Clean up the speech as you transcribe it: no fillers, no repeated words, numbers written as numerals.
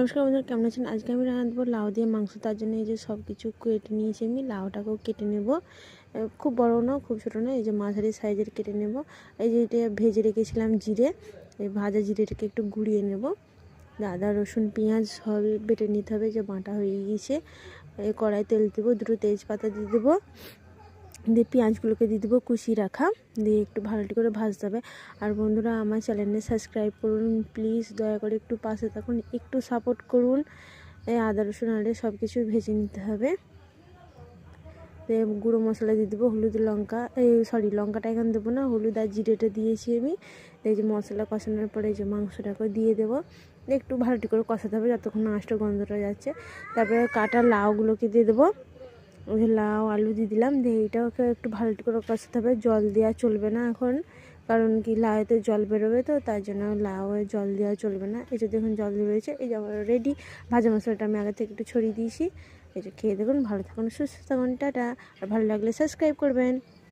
নমস্কার বন্ধুরা, কেমন আছেন? আজকে আমি রান্না দেবো লাউ দিয়ে মাংস। তার জন্য এই যে সব কিছু কেটে নিয়েছি। আমি লাউটাকেও কেটে নেব, খুব বড় না খুব ছোটো না, এই যে মাঝারি সাইজের কেটে নেব। এই যে এটা ভেজে রেখেছিলাম জিরে, এই ভাজা জিরেটাকে একটু গুঁড়িয়ে নেব। আদা রসুন পেঁয়াজ সব বেটে নিতে হবে, যে বাটা হয়ে গিয়েছে। এই কড়াই তেল দেবো, দুটো তেজপাতা দিয়ে দেবো, দিয়ে পেঁয়াজগুলোকে দিয়ে দেবো কুচি রাখা, দিয়ে একটু ভালোটি করে ভাজতে হবে। আর বন্ধুরা, আমার চ্যানেলে সাবস্ক্রাইব করুন প্লিজ, দয়া করে একটু পাশে থাকুন, একটু সাপোর্ট করুন। এই আদা রসুন আরে সব কিছু ভেজে নিতে হবে। গুঁড়ো মশলা দিয়ে দেবো, হলুদ লঙ্কা, লঙ্কাটা এখন দেবো না, হলুদ আর জিরেটা দিয়েছি আমি। এই যে মশলা কষানোর পরে এই যে মাংসটাকে দিয়ে দেবো, একটু ভালোটি করে কষাতে হবে যতক্ষণ না আঁশটা গন্ধটা যাচ্ছে। তারপরে কাটা লাউগুলোকে দিয়ে দেবো, ওই লাউ আলু দিয়ে দিলাম, দিয়ে এইটাকে একটু ভালোটি করে কষাতে হবে। জল দেওয়া চলবে না এখন, কারণ কি লাউতে জল বেরোবে, তো তার জন্য লাউয়ে জল দেওয়া চলবে না। এই যে দেখুন জল বেরোয়েছে, এই যে আমার রেডি। ভাজা মশলাটা আমি আগে থেকে একটু ছড়িয়ে দিয়েছি। এই যে খেয়ে দেখুন, ভালো থাকুন, সুস্থ থাকুন, টাটা। আর ভালো লাগলে সাবস্ক্রাইব করবেন।